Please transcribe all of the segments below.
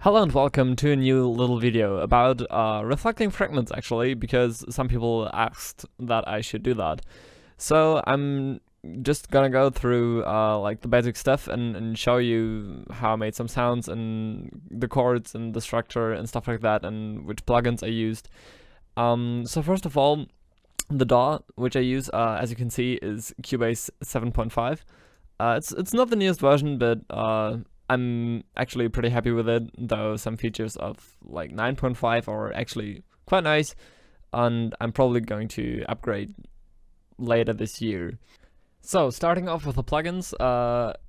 Hello and welcome to a new little video about reflecting fragments, actually, because some people asked that I should do that. So I'm just gonna go through like the basic stuff and show you how I made some sounds and the chords and the structure and stuff like that and which plugins I used. So first of all, the DAW which I use, as you can see, is Cubase 7.5. It's not the newest version, but I'm actually pretty happy with it, though some features of like 9.5 are actually quite nice, and I'm probably going to upgrade later this year. So starting off with the plugins,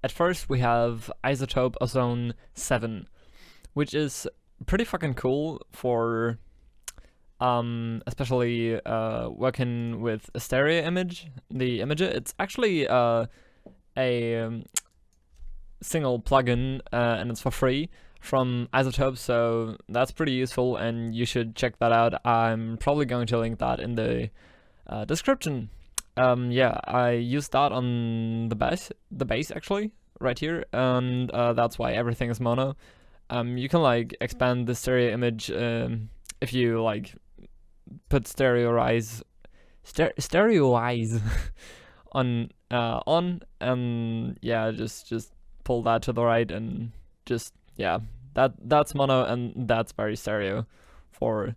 at first we have Isotope Ozone 7, which is pretty fucking cool for especially working with a stereo image, the imager. It's actually a single plugin and it's for free from Isotope, so that's pretty useful and you should check that out. I'm probably going to link that in the description. Yeah, I used that on the bass actually, right here, and that's why everything is mono. You can like expand the stereo image if you like put stereoize on and yeah, just pull that to the right and just, yeah, that's mono and that's very stereo for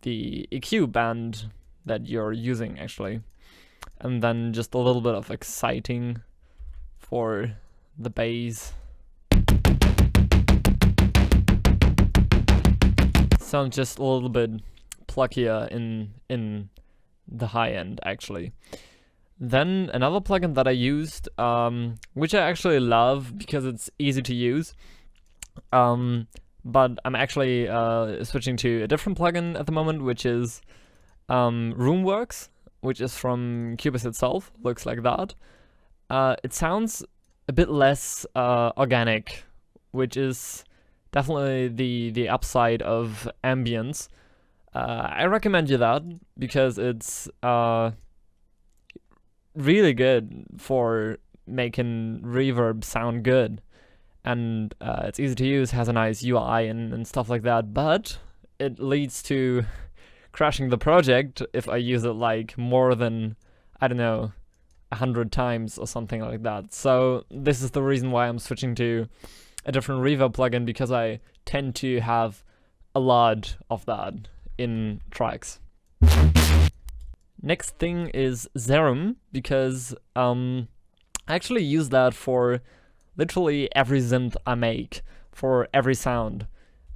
the EQ band that you're using actually. And then just a little bit of exciting for the bass. Sounds just a little bit pluckier in the high end actually. Then another plugin that I used, which I actually love because it's easy to use, but I'm actually switching to a different plugin at the moment, which is Roomworks, which is from Cubase itself. Looks like that. It sounds a bit less organic, which is definitely the upside of ambience. I recommend you that because it's really good for making reverb sound good, and it's easy to use, has a nice UI and stuff like that, but it leads to crashing the project if I use it like more than, I don't know, 100 times or something like that. So this is the reason why I'm switching to a different reverb plugin, because I tend to have a lot of that in tracks. Next thing is Serum, because I actually use that for literally every synth I make, for every sound,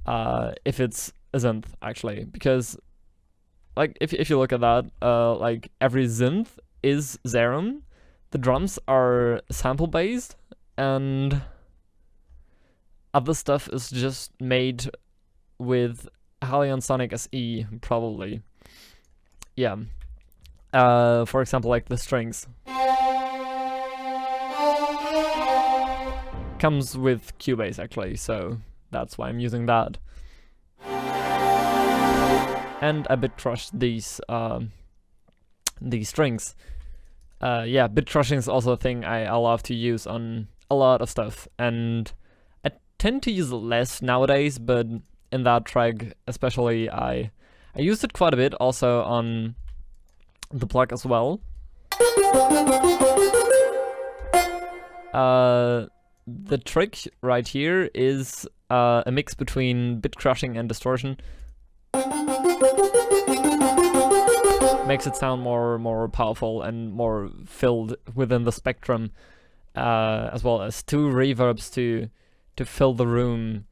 if it's a synth actually, because like if you look at that, like every synth is Serum, the drums are sample based, and other stuff is just made with Halion Sonic SE probably. Yeah. For example, like the strings comes with Cubase actually, so that's why I'm using that. And I bit crushed these strings. Yeah, bit crushing is also a thing I love to use on a lot of stuff, and I tend to use it less nowadays, but in that track especially I used it quite a bit, also on the plug as well. The trick right here is a mix between bit crushing and distortion. Makes it sound more powerful and more filled within the spectrum, as well as two reverbs to fill the room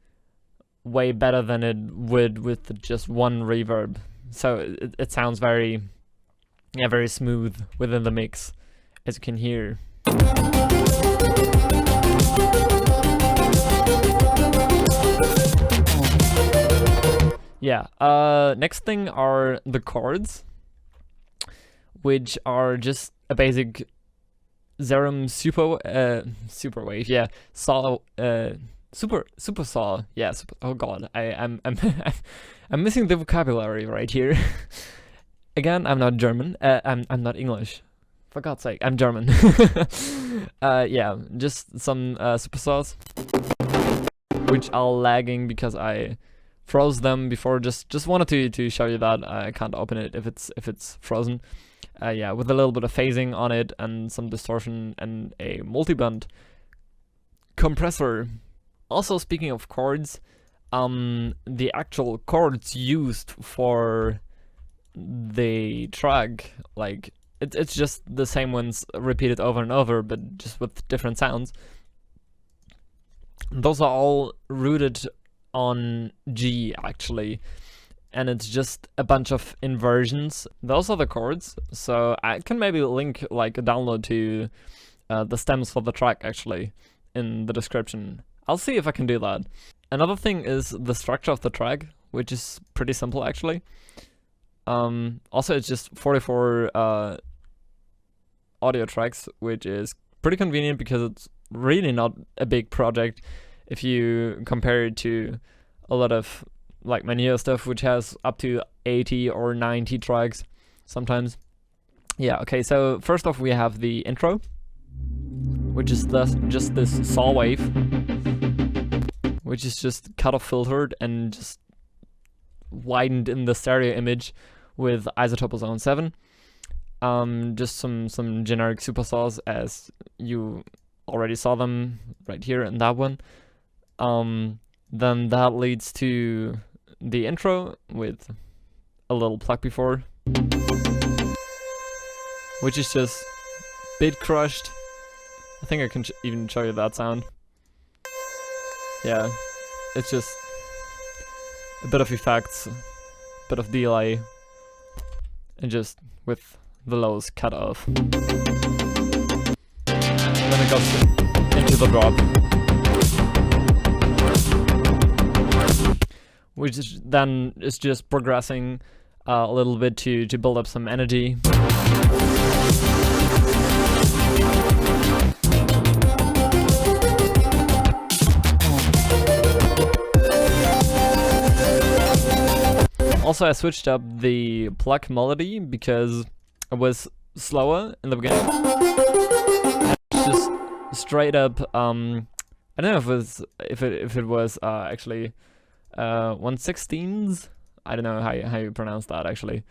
way better than it would with just one reverb. So it sounds very, yeah, very smooth within the mix, as you can hear. Yeah, next thing are the chords, which are just a basic Serum super wave, yeah, saw, super saw, yeah, oh god, I'm I'm missing the vocabulary right here. Again, I'm not German, I'm not English, for God's sake, I'm German. Yeah, just some super saws. which are lagging because I froze them before. Just wanted to show you that I can't open it if it's frozen. Yeah, with a little bit of phasing on it and some distortion and a multi-band compressor. Also, speaking of chords, the actual chords used for the track, like it's just the same ones repeated over and over, but just with different sounds. Those are all rooted on G actually, and it's just a bunch of inversions. Those are the chords, so I can maybe link like a download to the stems for the track actually in the description. I'll see if I can do that. Another thing is the structure of the track, which is pretty simple actually. Also, it's just 44 audio tracks, which is pretty convenient because it's really not a big project if you compare it to a lot of like my newer stuff, which has up to 80 or 90 tracks sometimes. Yeah, okay, so first off we have the intro, which is just this saw wave, which is just cut off filtered and just widened in the stereo image with isotope zone 7. Just some generic supersaws, as you already saw them right here in that one. Then that leads to the intro with a little plug before, which is just bit crushed. I think I can even show you that sound. Yeah, it's just a bit of effects, a bit of delay, and just with the lows cut off. And then it goes into the drop, which then is just progressing a little bit to build up some energy. Also, I switched up the pluck melody because it was slower in the beginning. And it's just straight up. I don't know if it was actually 1/16. I don't know how you pronounce that actually.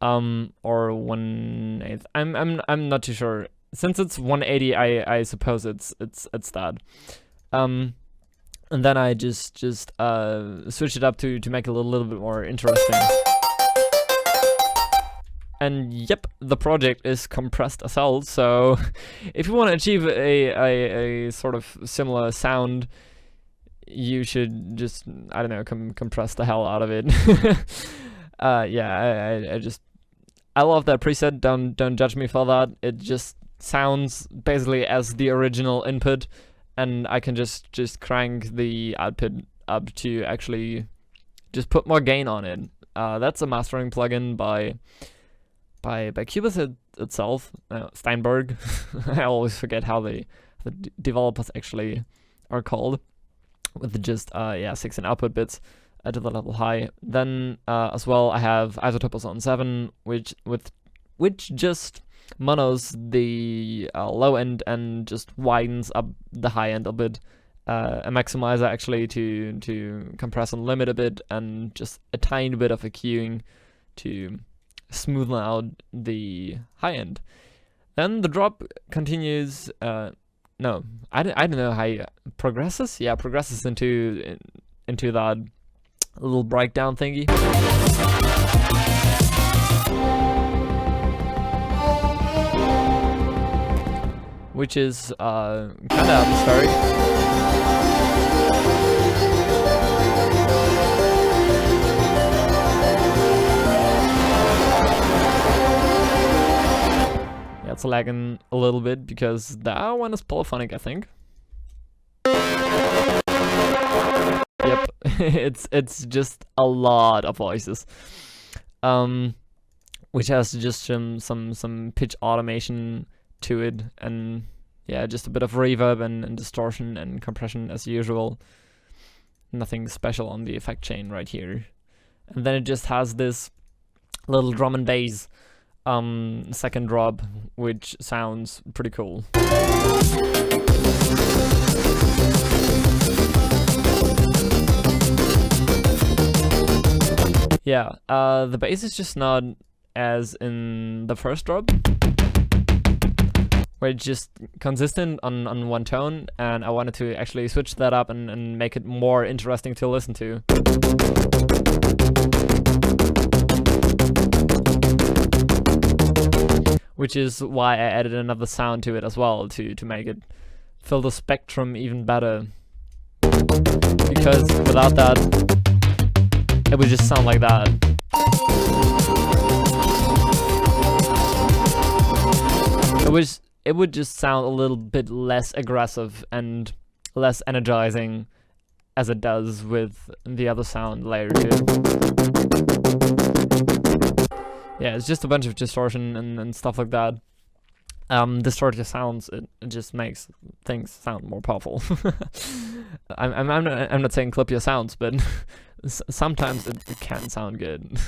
Or 1/8. I'm not too sure. Since it's 180, I suppose it's that. And then I just switched it up to make it a little bit more interesting. And yep, the project is compressed as hell, so if you want to achieve a sort of similar sound, you should just, I don't know, compress the hell out of it. Yeah, I love that preset. Don't judge me for that. It just sounds basically as the original input, and I can just crank the output up to actually just put more gain on it. That's a mastering plugin by Cubase itself, Steinberg. I always forget how the developers actually are called. With just 16 output bits to the level high. Then as well I have isotope zone 7, which just monos the low end and just widens up the high end a bit. A maximizer actually to compress and limit a bit, and just a tiny bit of EQing to smoothen out the high end. Then the drop continues. No, I don't know how it progresses. Yeah, progresses into that little breakdown thingy. Which is kind of atmospheric. Yeah, it's lagging a little bit because that one is polyphonic, I think. Yep, it's just a lot of voices. Which has just some pitch automation to it, and yeah, just a bit of reverb and distortion and compression as usual. Nothing special on the effect chain right here. And then it just has this little drum and bass second drop, which sounds pretty cool. Yeah, the bass is just not as in the first drop, where it's just consistent on one tone, and I wanted to actually switch that up and make it more interesting to listen to. Which is why I added another sound to it as well, to make it fill the spectrum even better. Because without that, it would just sound like that. It would just sound a little bit less aggressive and less energizing as it does with the other sound layer to it. Yeah, it's just a bunch of distortion and stuff like that. Distorted sounds, it just makes things sound more powerful. I'm not saying clip your sounds, but sometimes it can sound good.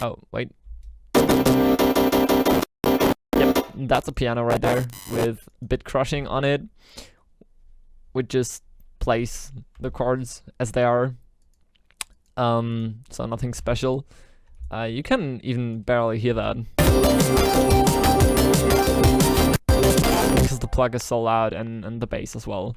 Oh wait. Yep, that's a piano right there with bit crushing on it, which just plays the chords as they are. So nothing special. You can even barely hear that because the plug is so loud, and the bass as well.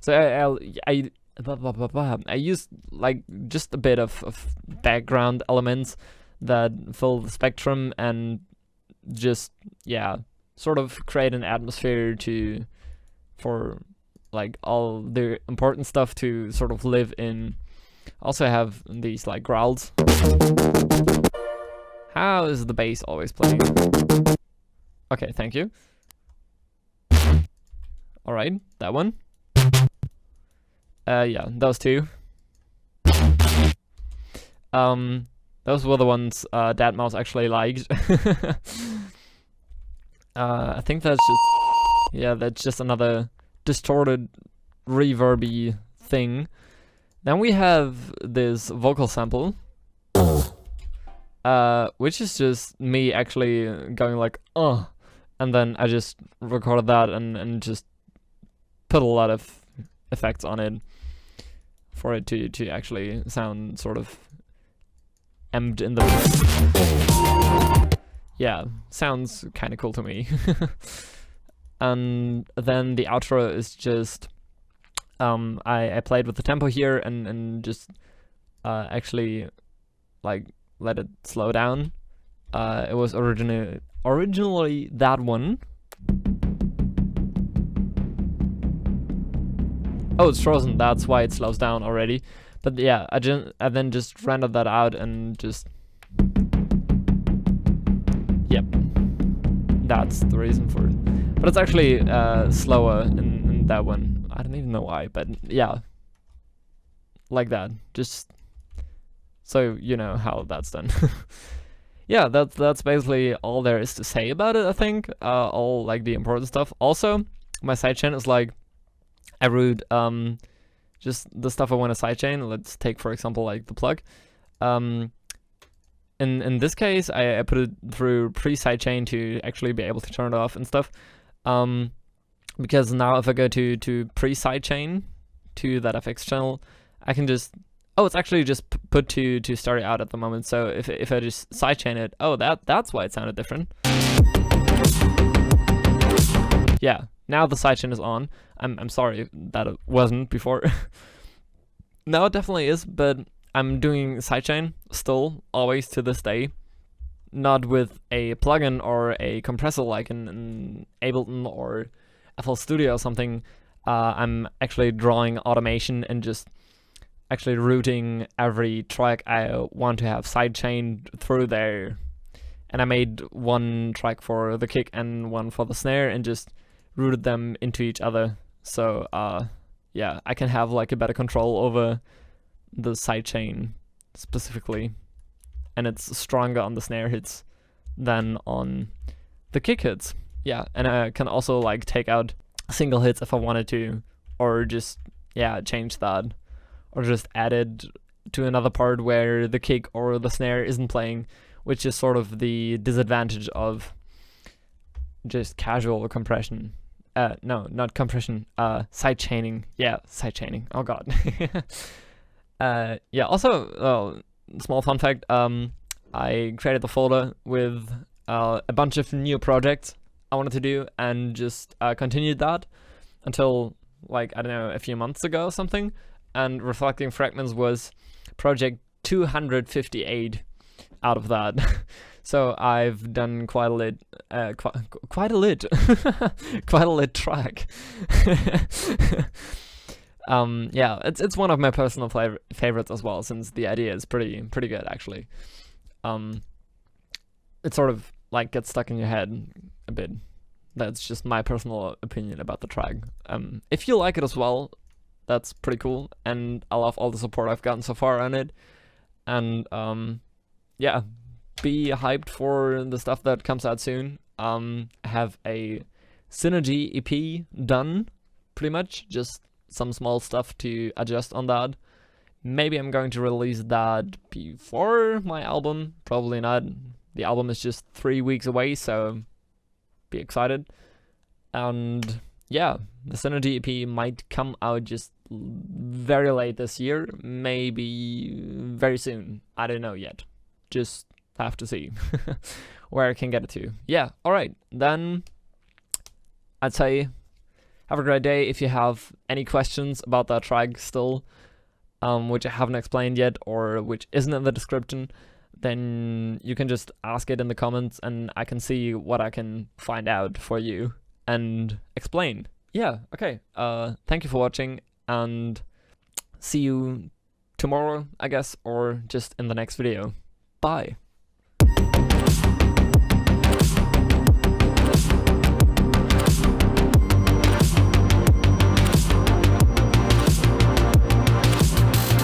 So I used like just a bit of background elements that fill the spectrum and just, yeah, sort of create an atmosphere for like all the important stuff to sort of live in. Also have these like growls. How is the bass always playing? Okay, thank you. Alright, that one. Yeah, those two. Those were the ones Dad Mouse actually liked. I think that's just, yeah, that's just another distorted, reverby thing. Then we have this vocal sample, which is just me actually going like, and then I just recorded that and just put a lot of effects on it for it to actually sound sort of emmed in the... Yeah, sounds kind of cool to me. And then the outro is just... I played with the tempo here and just actually like let it slow down. It was originally that one. Oh, it's frozen. That's why it slows down already. But yeah, I then just rendered that out and just... Yep. That's the reason for it. But it's actually slower in that one. I don't even know why, but yeah. Like that. Just so you know how that's done. Yeah, that's basically all there is to say about it, I think. All like the important stuff. Also, my sidechain is like, I wrote just the stuff I want to sidechain. Let's take, for example, like the plug. In this case, I put it through pre-sidechain to actually be able to turn it off and stuff. Because now if I go to pre-sidechain to that FX channel, I can just... Oh, it's actually just put to start it out at the moment. So if I just sidechain it, oh, that's why it sounded different. Yeah, now the sidechain is on. I'm sorry that it wasn't before. Now it definitely is, but I'm doing sidechain still, always to this day. Not with a plugin or a compressor like in Ableton or FL Studio or something. I'm actually drawing automation and just actually routing every track I want to have sidechained through there. And I made one track for the kick and one for the snare and just routed them into each other. So yeah, I can have like a better control over the sidechain specifically. And it's stronger on the snare hits than on the kick hits. Yeah, and I can also like take out single hits if I wanted to, or just, yeah, change that. Or just add it to another part where the kick or the snare isn't playing, which is sort of the disadvantage of just casual compression, no, not compression, side chaining. Yeah, side chaining. Oh god. Yeah, also, small fun fact, I created the folder with a bunch of new projects I wanted to do, and just continued that until, like, I don't know, a few months ago or something, and Reflecting Fragments was project 258 out of that. So I've done quite a lit, quite a lit, quite a lit track. Yeah, it's one of my personal favorites as well, since the idea is pretty good actually. It sort of like gets stuck in your head a bit. That's just my personal opinion about the track. If you like it as well, that's pretty cool, and I love all the support I've gotten so far on it. And yeah, be hyped for the stuff that comes out soon. Have a Synergy EP done, pretty much, just some small stuff to adjust on that. Maybe I'm going to release that before my album, probably not. The album is just 3 weeks away, so be excited. And yeah, the Synergy EP might come out just very late this year, maybe very soon. I don't know yet. Just have to see where I can get it to. Yeah, alright, then I'd say have a great day. If you have any questions about that track still, which I haven't explained yet, or which isn't in the description, then you can just ask it in the comments, and I can see what I can find out for you and explain. Yeah, okay. Thank you for watching, and see you tomorrow, I guess, or just in the next video. Bye.